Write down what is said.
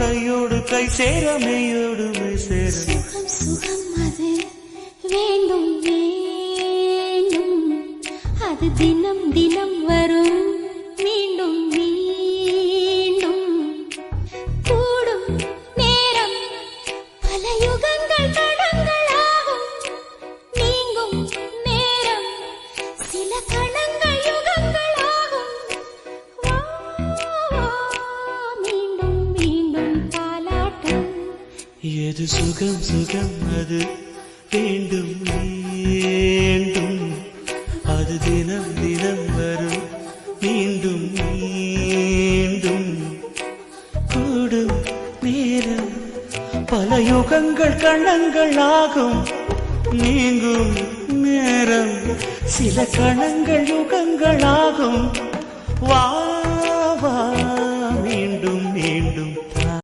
கையோடு கை சேர மெய்யோடு மெய் சேர சுகம் சுகம் அது வேண்டும் வேண்டும் அது தினம் தினம் வரும் மீண்டும் மீண்டும் கூடும் நேரம் பல யுகங்கள் தடங்களாகும் நீங்கும் நேரம் சில கணங்கள் யுகங்களாகும் வா, வா, மீண்டும் மீண்டும் தாலாட்டும் எது சுகம் சுகம் அது வேண்டும் வேண்டும் அது தினம் தினம் வரும் மீண்டும் மீண்டும் கூடும் நேரம் பல யுகங்கள் கணங்கள் ஆகும் நீங்கும் நேரம் சில கணங்கள் யுகங்கள் ஆகும் வா வா